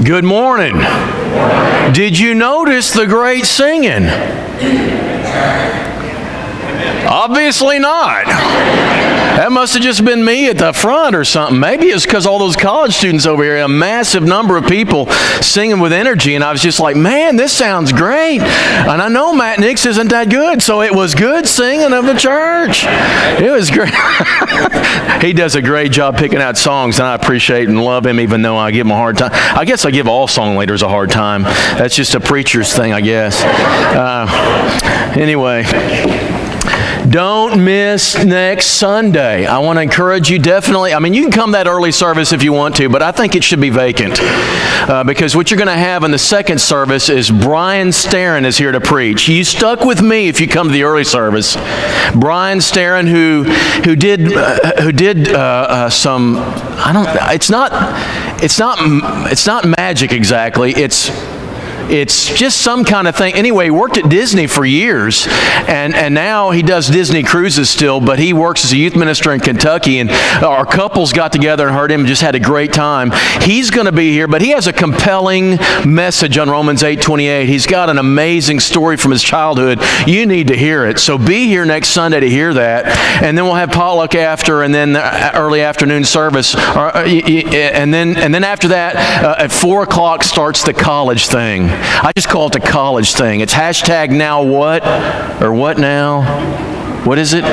Good morning. Did you notice the great singing? Obviously not. That must have just been me at the front or something. Maybe it's because all those college students over here, a massive number of people singing with energy, and I was just like, man, this sounds great. And I know Matt Nix isn't that good, so it was good singing of the church. It was great. He does a great job picking out songs, and I appreciate and love him, even though I give him a hard time. I guess I give all song leaders a hard time. That's just a preacher's thing, I guess. Anyway. Don't miss next Sunday. I want to encourage you definitely. I mean, you can come that early service if you want to, but I think it should be vacant. Because what you're going to have in the second service is Brian Starron is here to preach. You stuck with me if you come to the early service. Brian Starron, who did some. I don't. It's not magic exactly. It's just some kind of thing. Anyway, he worked at Disney for years, and now he does Disney cruises still, but he works as a youth minister in Kentucky, and our couples got together and heard him and just had a great time. He's going to be here, but he has a compelling message on Romans 8:28. He's got an amazing story from his childhood. You need to hear it. So be here next Sunday to hear that, and then we'll have potluck after, and then the early afternoon service, and then after that, at 4 o'clock starts the college thing. I just call it the college thing. It's hashtag now what? Or what now? What is it?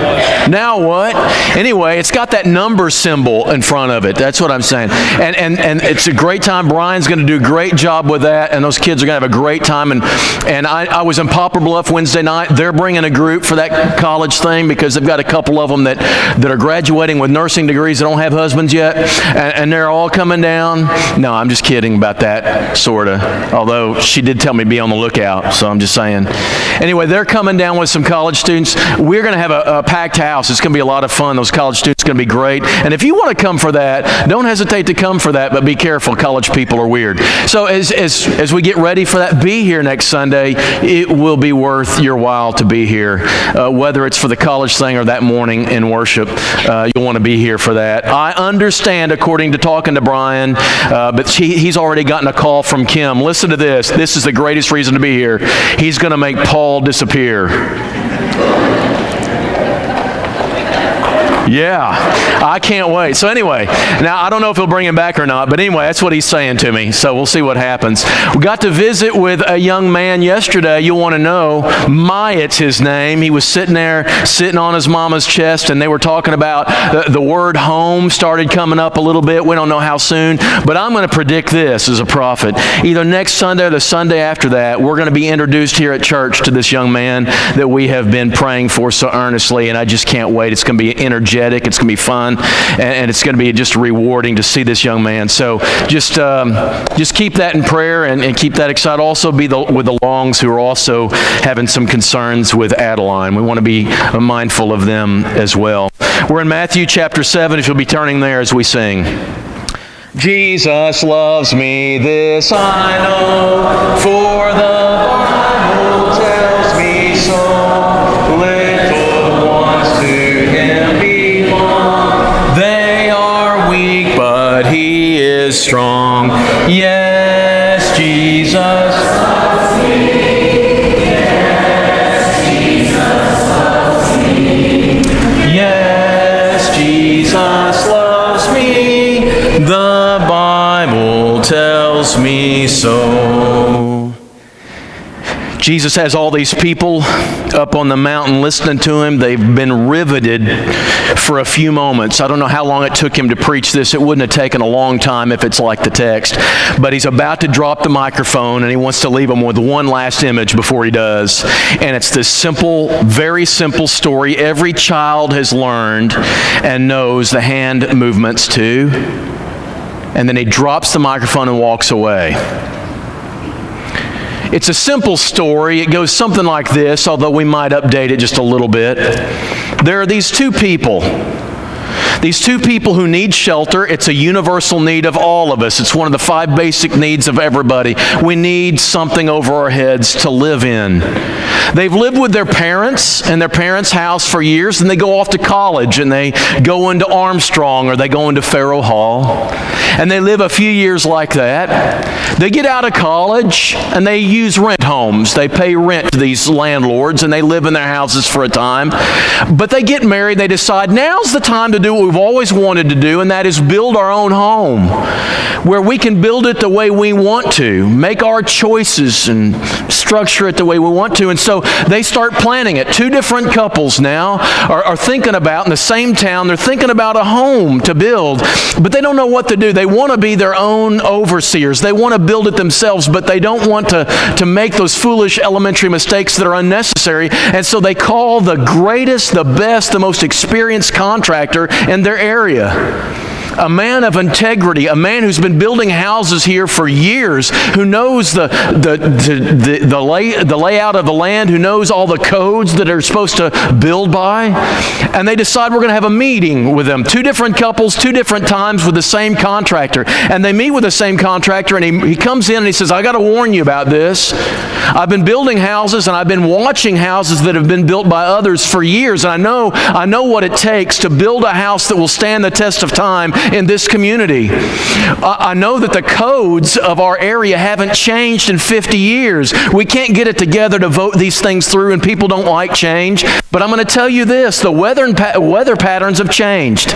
Now what? Anyway, it's got that number symbol in front of it. That's what I'm saying. And it's a great time. Brian's going to do a great job with that, and those kids are going to have a great time. And I was in Poplar Bluff Wednesday night. They're bringing a group for that college thing because they've got a couple of them that are graduating with nursing degrees that don't have husbands yet, and they're all coming down. No, I'm just kidding about that, sort of. Although she did tell me to be on the lookout, so I'm just saying. Anyway, they're coming down with some college students. We're going to have a packed house. It's going to be a lot of fun. Those college students are going to be great. And if you want to come for that, don't hesitate to come for that, but be careful. College people are weird. So as we get ready for that, be here next Sunday. It will be worth your while to be here. Whether it's for the college thing or that morning in worship, you'll want to be here for that. I understand, according to talking to Brian, but he's already gotten a call from Kim. Listen to this. This is the greatest reason to be here. He's going to make Paul disappear. Yeah, I can't wait. So anyway, now I don't know if he'll bring him back or not, but anyway, that's what he's saying to me. So we'll see what happens. We got to visit with a young man yesterday. You'll want to know. Myatt's his name. He was sitting on his mama's chest, and they were talking about the word home started coming up a little bit. We don't know how soon, but I'm going to predict this as a prophet. Either next Sunday or the Sunday after that, we're going to be introduced here at church to this young man that we have been praying for so earnestly, and I just can't wait. It's going to be energetic. It's going to be fun, and it's going to be just rewarding to see this young man. So just keep that in prayer and keep that excited. Also be with the Longs, who are also having some concerns with Adeline. We want to be mindful of them as well. We're in Matthew chapter 7, if you'll be turning there as we sing. Jesus loves me, this I know, for the Bible tells me so. Little ones to Him belong. They are weak, but He is strong. Yes, Jesus loves me. Yes, Jesus loves me. Yes, Jesus loves me. The Bible tells me so. Jesus has all these people up on the mountain listening to Him. They've been riveted for a few moments. I don't know how long it took Him to preach this. It wouldn't have taken a long time if it's like the text. But He's about to drop the microphone, and He wants to leave them with one last image before He does. And it's this simple, very simple story every child has learned and knows the hand movements to. And then He drops the microphone and walks away. It's a simple story. It goes something like this, although we might update it just a little bit. There are these two people These two people who need shelter, it's a universal need of all of us. It's one of the 5 basic needs of everybody. We need something over our heads to live in. They've lived with their parents in their parents' house for years, and they go off to college, and they go into Armstrong, or they go into Farrow Hall, and they live a few years like that. They get out of college, and they use rent homes. They pay rent to these landlords, and they live in their houses for a time. But they get married, they decide now's the time to do what we've always wanted to do, and that is build our own home, where we can build it the way we want to, make our choices and structure it the way we want to. And so they start planning it. 2 different couples now are thinking about, in the same town, they're thinking about a home to build, but they don't know what to do. They want to be their own overseers. They want to build it themselves, but they don't want to make those foolish elementary mistakes that are unnecessary. And so they call the greatest, the best, the most experienced contractor in their area. A man of integrity, a man who's been building houses here for years, who knows the layout of the land, who knows all the codes that are supposed to build by. And they decide we're going to have a meeting with them. 2 different couples, 2 different times with the same contractor. And they meet with the same contractor, and he comes in and he says, I got to warn you about this. I've been building houses, and I've been watching houses that have been built by others for years. And I know what it takes to build a house that will stand the test of time in this community. I know that the codes of our area haven't changed in 50 years. We can't get it together to vote these things through, and people don't like change. But I'm going to tell you this, the weather patterns have changed.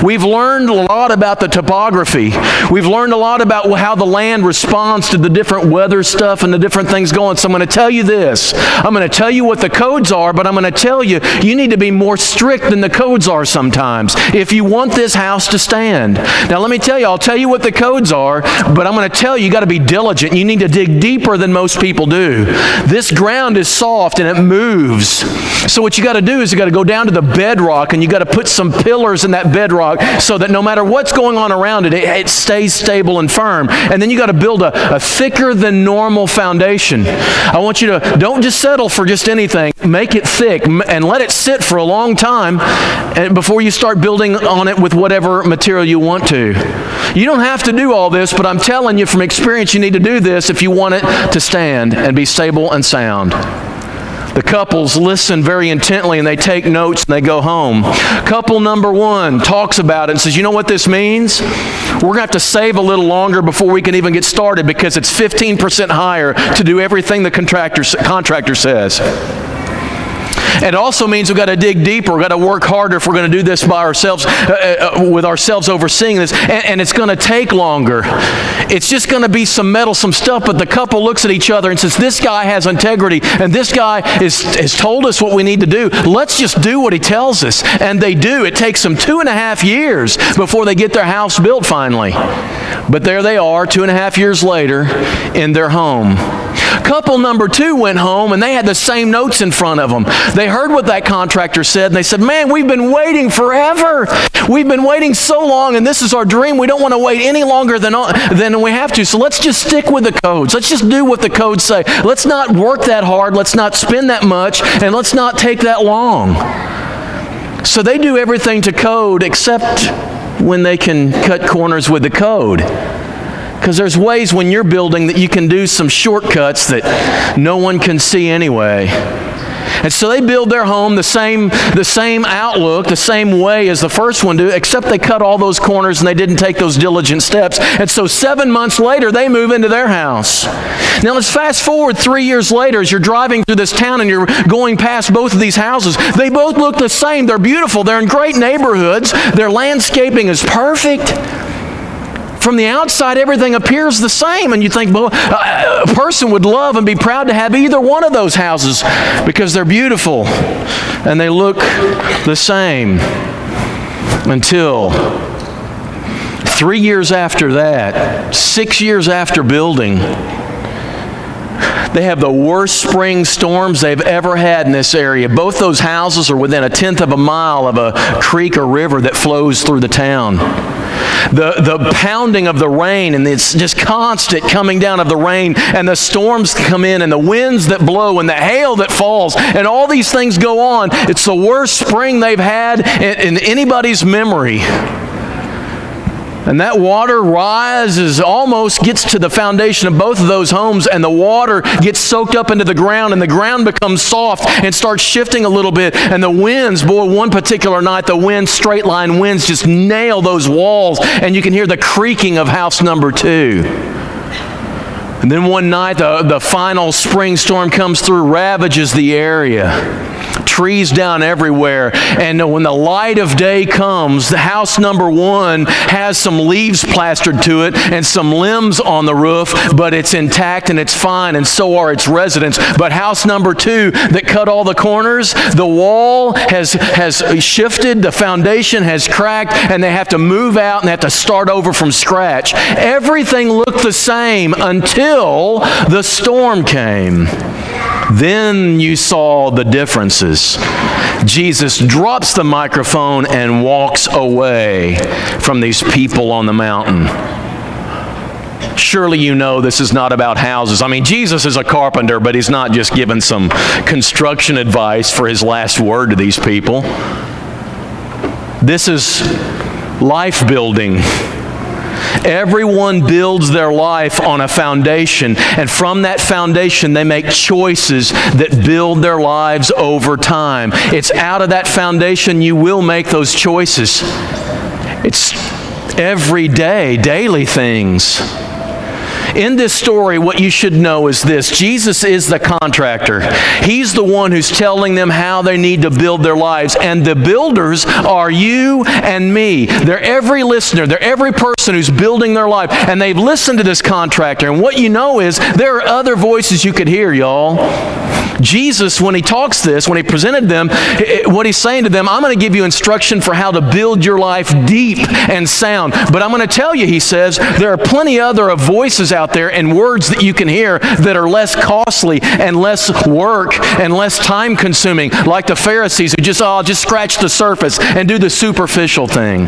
We've learned a lot about the topography. We've learned a lot about how the land responds to the different weather stuff and the different things going. So I'm going to tell you this. I'm going to tell you what the codes are, but I'm going to tell you, you need to be more strict than the codes are sometimes if you want this house to stand. Now let me tell you, I'll tell you what the codes are, but I'm going to tell you, you got to be diligent. You need to dig deeper than most people do. This ground is soft and it moves. So what you got to do is you got to go down to the bedrock, and you got to put some pillars in that bedrock so that no matter what's going on around it, it stays stable and firm. And then you got to build a thicker than normal foundation. I want you to, don't just settle for just anything. Make it thick and let it sit for a long time before you start building on it with whatever material you want to. You don't have to do all this, but I'm telling you from experience, you need to do this if you want it to stand and be stable and sound. The couples listen very intently, and they take notes, and they go home. Couple number 1 talks about it and says, you know what this means? We're going to have to save a little longer before we can even get started, because it's 15% higher to do everything the contractor says. It also means we've got to dig deeper. We've got to work harder if we're going to do this by ourselves, with ourselves overseeing this. And it's going to take longer. It's just going to be some meddlesome stuff, but the couple looks at each other and says, this guy has integrity, and this guy has told us what we need to do. Let's just do what he tells us. And they do. It takes them 2.5 years before they get their house built finally. But there they are, 2.5 years later, in their home. Couple number 2 went home, and they had the same notes in front of them. They heard what that contractor said, and they said, man, we've been waiting forever. We've been waiting so long, and this is our dream. We don't want to wait any longer than we have to. So let's just stick with the codes. Let's just do what the codes say. Let's not work that hard. Let's not spend that much, and let's not take that long. So they do everything to code except when they can cut corners with the code. Because there's ways when you're building that you can do some shortcuts that no one can see anyway. And so they build their home the same outlook, the same way as the first one did, except they cut all those corners and they didn't take those diligent steps. And so 7 months later, they move into their house. Now let's fast forward 3 years later as you're driving through this town and you're going past both of these houses. They both look the same. They're beautiful. They're in great neighborhoods. Their landscaping is perfect. From the outside, everything appears the same, and you think, well, a person would love and be proud to have either one of those houses because they're beautiful and they look the same. Until 3 years after that, 6 years after building, They have the worst spring storms they've ever had in this area. Both those houses are within 1/10 of a mile of a creek or river that flows through the town. The pounding of the rain, and it's just constant coming down of the rain, and the storms come in, and the winds that blow, and the hail that falls, and all these things go on. It's the worst spring they've had in anybody's memory. And that water rises, almost gets to the foundation of both of those homes, and the water gets soaked up into the ground, and the ground becomes soft and starts shifting a little bit. And the winds, boy, one particular night, the winds, straight line winds, just nail those walls, and you can hear the creaking of house number 2. And then one night, the final spring storm comes through, ravages the area. Trees down everywhere, and when the light of day comes, the house number 1 has some leaves plastered to it and some limbs on the roof, but it's intact and it's fine, and so are its residents. But house number 2 that cut all the corners, the wall has shifted, the foundation has cracked, and they have to move out and they have to start over from scratch. Everything looked the same until the storm came. Then you saw the differences. Jesus drops the microphone and walks away from these people on the mountain. Surely you know this is not about houses. I mean, Jesus is a carpenter, but he's not just giving some construction advice for his last word to these people. This is life building. Everyone builds their life on a foundation, and from that foundation they make choices that build their lives over time. It's out of that foundation you will make those choices. It's everyday, daily things. In this story, what you should know is this: Jesus is the contractor. He's the one who's telling them how they need to build their lives. And the builders are you and me. They're every listener. They're every person who's building their life. And they've listened to this contractor. And what you know is there are other voices you could hear, y'all. Jesus, when he talks this, when he presented them, what he's saying to them, I'm going to give you instruction for how to build your life deep and sound. But I'm going to tell you, he says, there are plenty other voices out there and words that you can hear that are less costly and less work and less time consuming, like the Pharisees who just scratch the surface and do the superficial thing.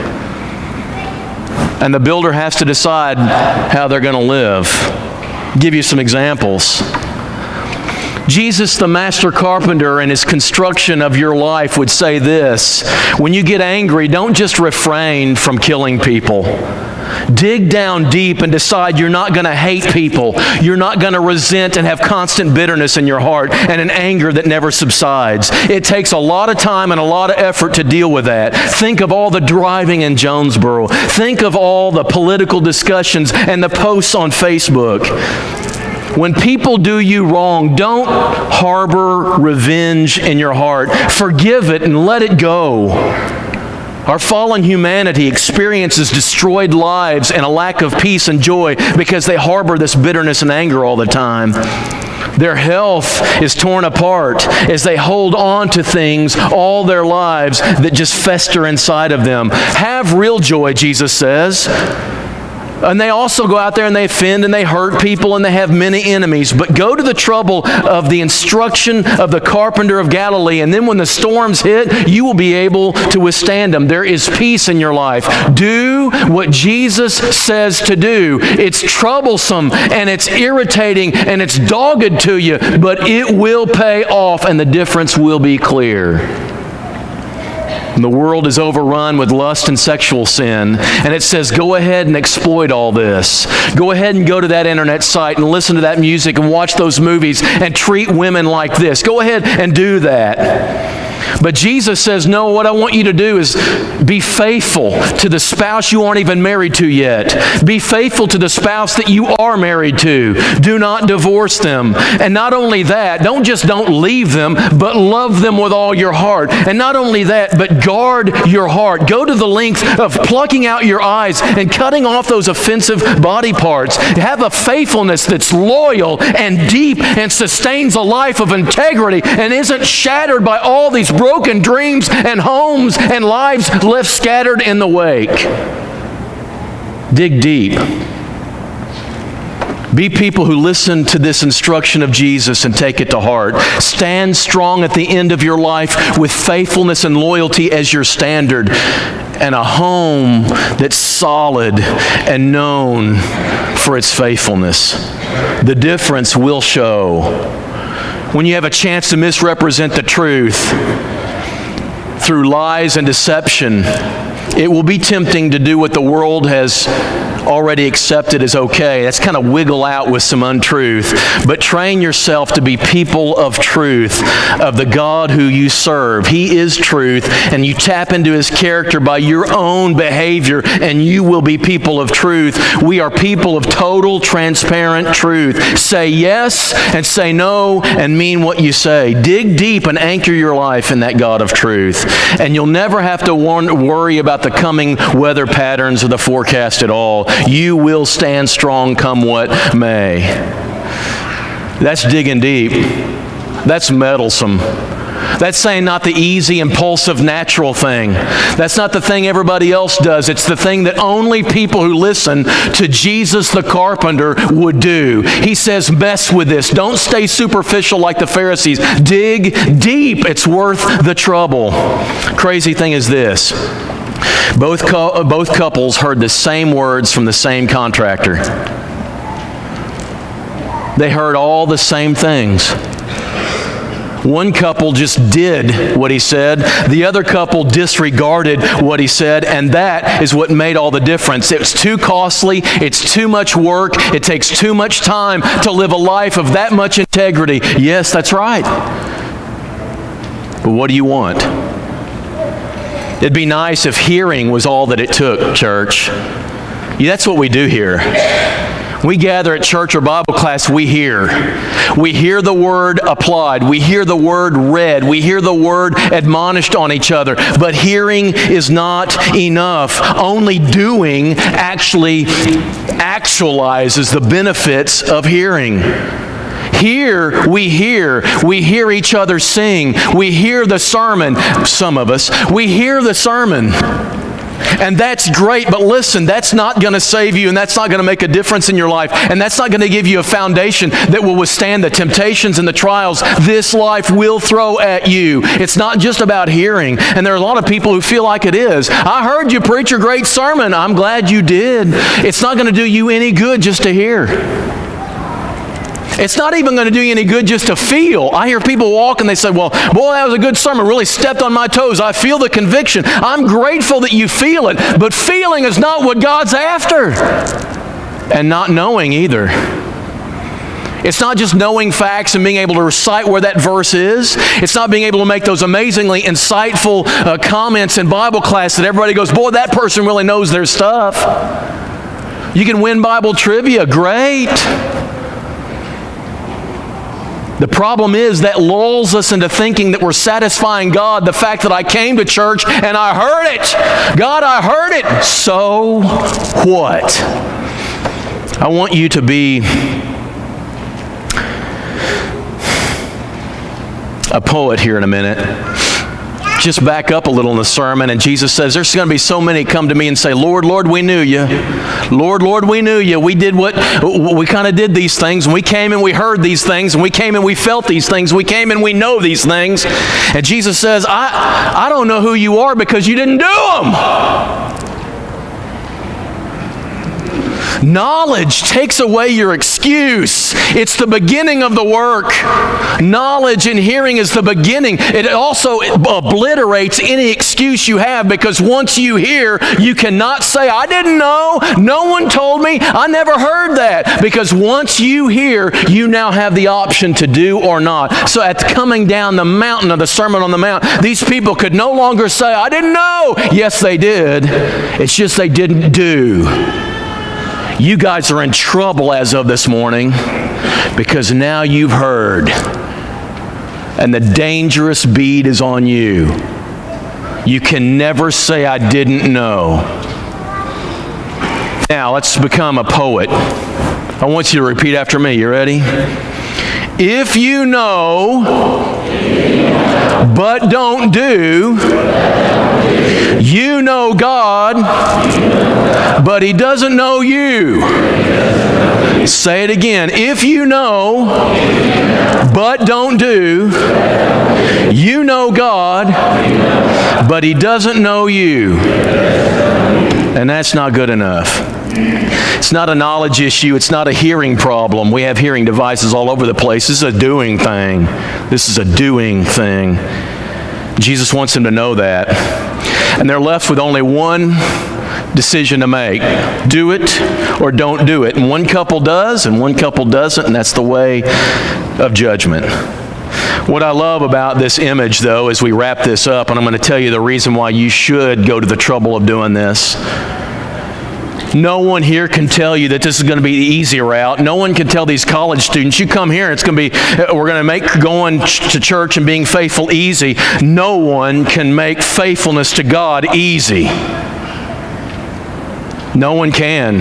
And the builder has to decide how they're going to live. I'll give you some examples. Jesus, the master carpenter, in his construction of your life would say this: when you get angry, don't just refrain from killing people. Dig down deep and decide you're not going to hate people. You're not going to resent and have constant bitterness in your heart and an anger that never subsides. It takes a lot of time and a lot of effort to deal with that. Think of all the driving in Jonesboro. Think of all the political discussions and the posts on Facebook. When people do you wrong, don't harbor revenge in your heart. Forgive it and let it go. Our fallen humanity experiences destroyed lives and a lack of peace and joy because they harbor this bitterness and anger all the time. Their health is torn apart as they hold on to things all their lives that just fester inside of them. Have real joy, Jesus says. And they also go out there and they offend and they hurt people and they have many enemies. But go to the trouble of the instruction of the carpenter of Galilee, and then when the storms hit, you will be able to withstand them. There is peace in your life. Do what Jesus says to do. It's troublesome and it's irritating and it's dogged to you, but it will pay off and the difference will be clear. The world is overrun with lust and sexual sin, and it says go ahead and exploit all this. Go ahead and go to that internet site and listen to that music and watch those movies and treat women like this. Go ahead and do that. But Jesus says, no, what I want you to do is be faithful to the spouse you aren't even married to yet. Be faithful to the spouse that you are married to. Do not divorce them. And not only that, don't leave them, but love them with all your heart. And not only that, but guard your heart. Go to the length of plucking out your eyes and cutting off those offensive body parts. Have a faithfulness that's loyal and deep and sustains a life of integrity and isn't shattered by all these broken dreams and homes and lives left scattered in the wake. Dig deep. Be people who listen to this instruction of Jesus and take it to heart. Stand strong at the end of your life with faithfulness and loyalty as your standard, and a home that's solid and known for its faithfulness. The difference will show. When you have a chance to misrepresent the truth through lies and deception, it will be tempting to do what the world has already accepted as okay. That's kind of wiggle out with some untruth. But train yourself to be people of truth, of the God who you serve. He is truth, and you tap into His character by your own behavior, and you will be people of truth. We are people of total, transparent truth. Say yes and say no and mean what you say. Dig deep and anchor your life in that God of truth. And you'll never have to worry about the coming weather patterns or the forecast at all. You will stand strong come what may. That's digging deep. That's meddlesome. That's saying not the easy, impulsive, natural thing. That's not the thing everybody else does. It's the thing that only people who listen to Jesus the carpenter would do. He says, mess with this. Don't stay superficial like the Pharisees. Dig deep. It's worth the trouble. Crazy thing is this. Both couples heard the same words from the same contractor. They heard all the same things. One couple just did what he said. The other couple disregarded what he said, and that is what made all the difference. It's too costly. It's too much work. It takes too much time to live a life of that much integrity. Yes, that's right. But what do you want? It'd be nice if hearing was all that it took, church. Yeah, that's what we do here. We gather at church or Bible class, we hear. We hear the Word applied. We hear the Word read. We hear the Word admonished on each other. But hearing is not enough. Only doing actually actualizes the benefits of hearing. Here, we hear each other sing, we hear the sermon, some of us, we hear the sermon. And that's great, but listen, that's not going to save you, and that's not going to make a difference in your life, and that's not going to give you a foundation that will withstand the temptations and the trials this life will throw at you. It's not just about hearing, and there are a lot of people who feel like it is. I heard you preach a great sermon. I'm glad you did. It's not going to do you any good just to hear. It's not even going to do you any good just to feel. I hear people walk and they say, well, boy, that was a good sermon. Really stepped on my toes. I feel the conviction. I'm grateful that you feel it. But feeling is not what God's after. And not knowing either. It's not just knowing facts and being able to recite where that verse is. It's not being able to make those amazingly insightful comments in Bible class that everybody goes, boy, that person really knows their stuff. You can win Bible trivia. Great. The problem is that lulls us into thinking that we're satisfying God. The fact that I came to church and I heard it. God, I heard it. So what? I want you to be a poet here in a minute. Just back up a little in the sermon, and Jesus says, there's going to be so many come to me and say, Lord, Lord, we knew you. Lord, Lord, we knew you. We kind of did these things, and we came and we heard these things, and we came and we felt these things, we came and we know these things. And Jesus says, I don't know who you are because you didn't do them. Knowledge takes away your excuse. It's the beginning of the work. Knowledge and hearing is the beginning. It also obliterates any excuse you have, because once you hear, you cannot say, I didn't know. No one told me. I never heard that. Because once you hear, you now have the option to do or not. So at coming down the mountain of the Sermon on the Mount, these people could no longer say, I didn't know. Yes, they did. It's just they didn't do. You guys are in trouble as of this morning because now you've heard, and the dangerous bead is on you. You can never say, I didn't know. Now, let's become a poet. I want you to repeat after me. You ready? If you know, but don't do, you know God, but He doesn't know you. Say it again. If you know, but don't do, you know God, but He doesn't know you. And that's not good enough. It's not a knowledge issue. It's not a hearing problem. We have hearing devices all over the place. This is a doing thing. This is a doing thing. Jesus wants them to know that. And they're left with only one decision to make. Do it or don't do it. And one couple does and one couple doesn't, and that's the way of judgment. What I love about this image, though, as we wrap this up, and I'm going to tell you the reason why you should go to the trouble of doing this. No one here can tell you that this is going to be the easy route. No one can tell these college students, you come here and it's going to be, we're going to make going to church and being faithful easy. No one can make faithfulness to God easy. No one can.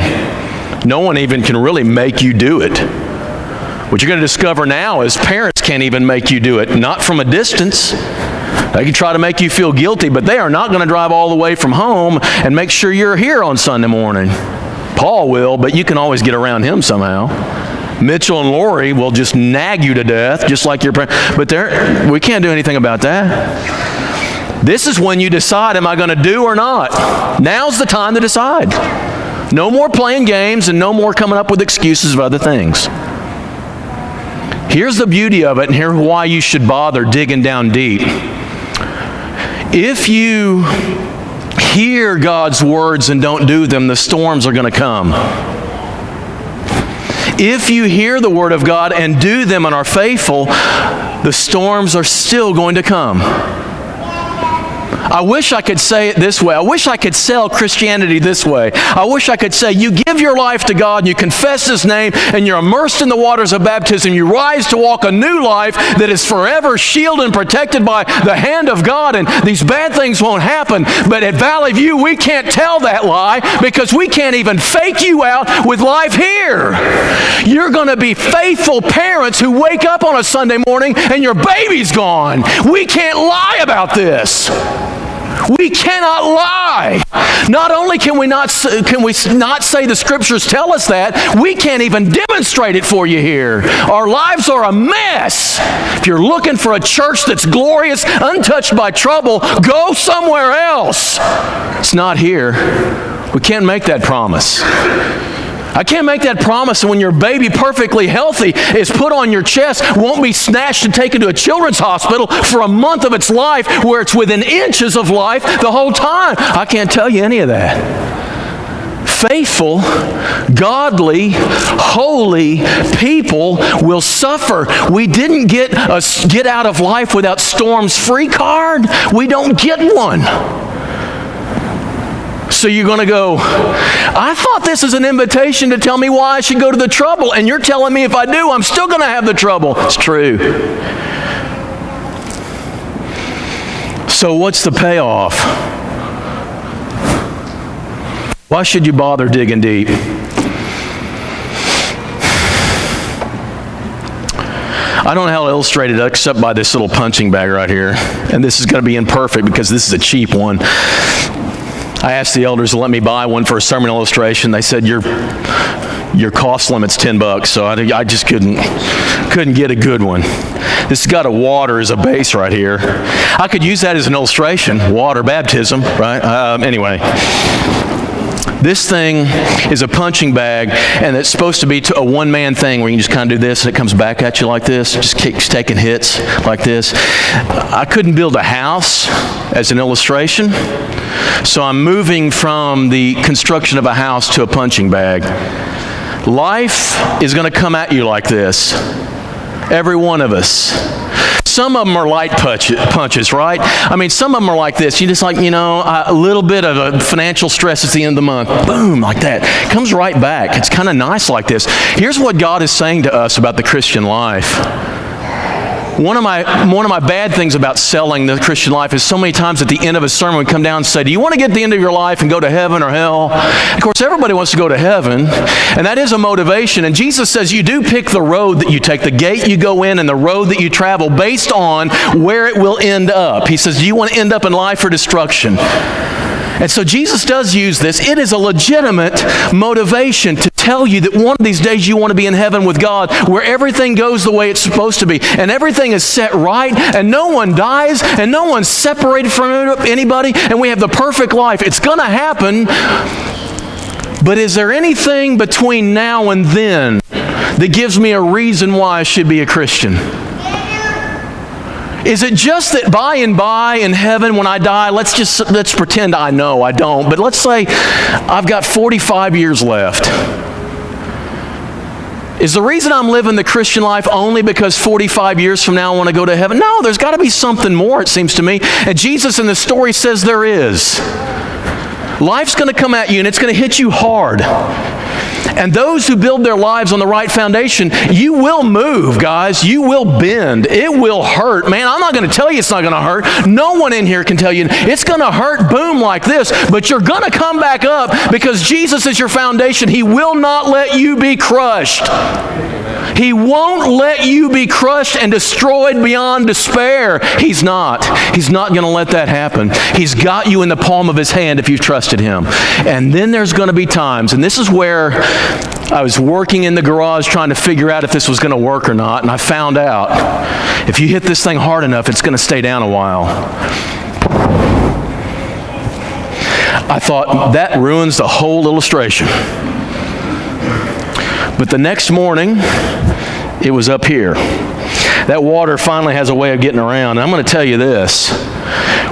No one even can really make you do it. What you're going to discover now is parents can't even make you do it, not from a distance. They can try to make you feel guilty, but they are not going to drive all the way from home and make sure you're here on Sunday morning. Paul will, but you can always get around him somehow. Mitchell and Lori will just nag you to death, just like your parents. But we can't do anything about that. This is when you decide, am I going to do or not? Now's the time to decide. No more playing games and no more coming up with excuses of other things. Here's the beauty of it, and here's why you should bother digging down deep. If you hear God's words and don't do them, the storms are going to come. If you hear the Word of God and do them and are faithful, the storms are still going to come. I wish I could say it this way. I wish I could sell Christianity this way. I wish I could say you give your life to God and you confess His name and you're immersed in the waters of baptism. You rise to walk a new life that is forever shielded and protected by the hand of God, and these bad things won't happen. But at Valley View, we can't tell that lie because we can't even fake you out with life here. You're going to be faithful parents who wake up on a Sunday morning and your baby's gone. We can't lie about this. We cannot lie. Not only can we not say the Scriptures tell us that, we can't even demonstrate it for you here. Our lives are a mess. If you're looking for a church that's glorious, untouched by trouble, go somewhere else. It's not here. We can't make that promise. I can't make that promise when your baby, perfectly healthy, is put on your chest, won't be snatched and taken to a children's hospital for a month of its life where it's within inches of life the whole time. I can't tell you any of that. Faithful, godly, holy people will suffer. We didn't get a get out of life without storms free card. We don't get one. So you're going to go, I thought this is an invitation to tell me why I should go to the trouble, and you're telling me if I do, I'm still going to have the trouble. It's true. So what's the payoff? Why should you bother digging deep? I don't know how to illustrate it except by this little punching bag right here. And this is going to be imperfect because this is a cheap one. I asked the elders to let me buy one for a sermon illustration. They said, your cost limit's $10, so I just couldn't get a good one. This has got a water as a base right here. I could use that as an illustration. Water baptism, right? Anyway. This thing is a punching bag, and it's supposed to be a one-man thing where you can just kind of do this, and it comes back at you like this, just keeps taking hits like this. I couldn't build a house as an illustration, so I'm moving from the construction of a house to a punching bag. Life is going to come at you like this. Every one of us. Some of them are light punches, right? I mean, some of them are like this. You just like, a little bit of a financial stress at the end of the month. Boom, like that. Comes right back. It's kind of nice like this. Here's what God is saying to us about the Christian life. One of my bad things about selling the Christian life is so many times at the end of a sermon we come down and say, do you want to get to the end of your life and go to heaven or hell? Of course, everybody wants to go to heaven, and that is a motivation. And Jesus says you do pick the road that you take, the gate you go in and the road that you travel based on where it will end up. He says, do you want to end up in life or destruction? And so Jesus does use this. It is a legitimate motivation to tell you that one of these days you want to be in heaven with God, where everything goes the way it's supposed to be, and everything is set right, and no one dies, and no one's separated from anybody, and we have the perfect life. It's going to happen. But is there anything between now and then that gives me a reason why I should be a Christian? Is it just that by and by in heaven when I die, let's pretend I know, I don't, but let's say I've got 45 years left. Is the reason I'm living the Christian life only because 45 years from now I want to go to heaven? No, there's got to be something more, it seems to me. And Jesus in the story says there is. Life's going to come at you and it's going to hit you hard. And those who build their lives on the right foundation, you will move, guys. You will bend. It will hurt. Man, I'm not going to tell you it's not going to hurt. No one in here can tell you it's going to hurt, boom, like this. But you're going to come back up because Jesus is your foundation. He will not let you be crushed. He won't let you be crushed and destroyed beyond despair. He's not. He's not going to let that happen. He's got you in the palm of His hand if you've trusted Him. And then there's going to be times, and this is where I was working in the garage trying to figure out if this was going to work or not, and I found out if you hit this thing hard enough, it's going to stay down a while. I thought, that ruins the whole illustration. But the next morning, it was up here. That water finally has a way of getting around. And I'm going to tell you this.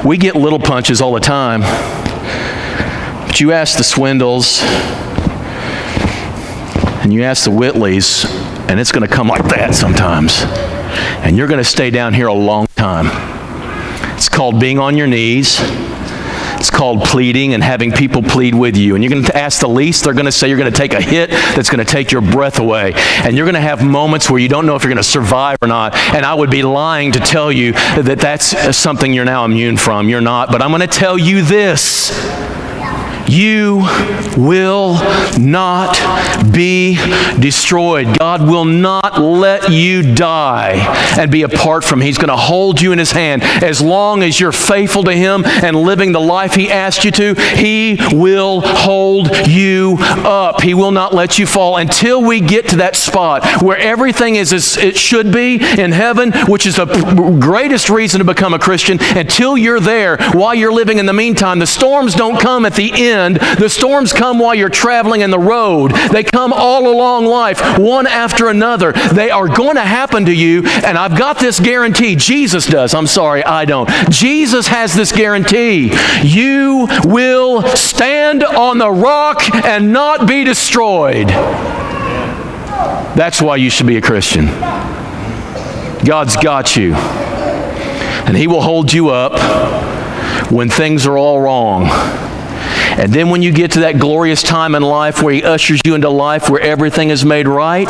We get little punches all the time. But you ask the Swindles, and you ask the Whitleys, and it's going to come like that sometimes. And you're going to stay down here a long time. It's called being on your knees. It's called pleading and having people plead with you. And you're going to ask the least, they're going to say you're going to take a hit that's going to take your breath away. And you're going to have moments where you don't know if you're going to survive or not. And I would be lying to tell you that that's something you're now immune from. You're not. But I'm going to tell you this. You will not be destroyed. God will not let you die and be apart from Him. He's going to hold you in His hand. As long as you're faithful to Him and living the life He asked you to, He will hold you up. He will not let you fall until we get to that spot where everything is as it should be in heaven, which is the greatest reason to become a Christian. Until you're there, while you're living in the meantime, the storms don't come at the end. The storms come while you're traveling in the road. They come all along life, one after another. They are going to happen to you, and I've got this guarantee. Jesus does. I'm sorry, I don't. Jesus has this guarantee. You will stand on the rock and not be destroyed. That's why you should be a Christian. God's got you, and He will hold you up when things are all wrong. And then when you get to that glorious time in life where He ushers you into life where everything is made right,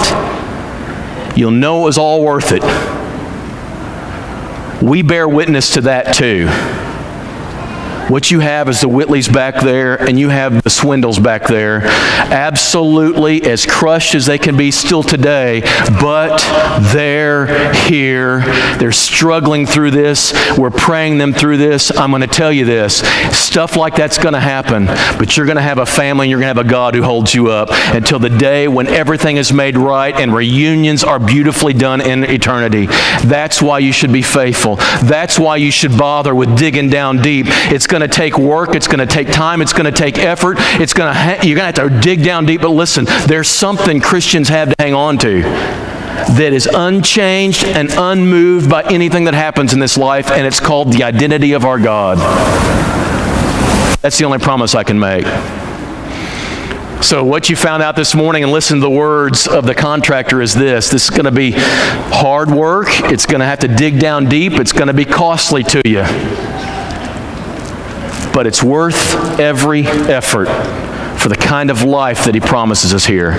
you'll know it was all worth it. We bear witness to that too. What you have is the Whitleys back there, and you have the Swindles back there, absolutely as crushed as they can be still today, but they're here. They're struggling through this. We're praying them through this. I'm going to tell you this. Stuff like that's going to happen, but you're going to have a family, and you're going to have a God who holds you up until the day when everything is made right and reunions are beautifully done in eternity. That's why you should be faithful. That's why you should bother with digging down deep. It's going to take work. It's going to take time. It's going to take effort. You're going to have to dig down deep. But listen, there's something Christians have to hang on to that is unchanged and unmoved by anything that happens in this life, and it's called the identity of our God. That's the only promise I can make. So what you found out this morning, and listen to the words of the contractor, is this. This is going to be hard work. It's going to have to dig down deep. It's going to be costly to you. But it's worth every effort for the kind of life that He promises us here.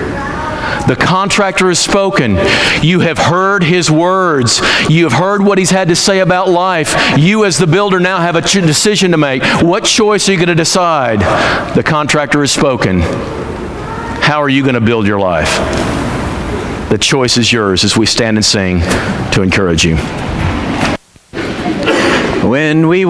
The contractor has spoken. You have heard his words. You have heard what he's had to say about life. You as the builder now have a decision to make. What choice are you going to decide? The contractor has spoken. How are you going to build your life? The choice is yours as we stand and sing to encourage you. When we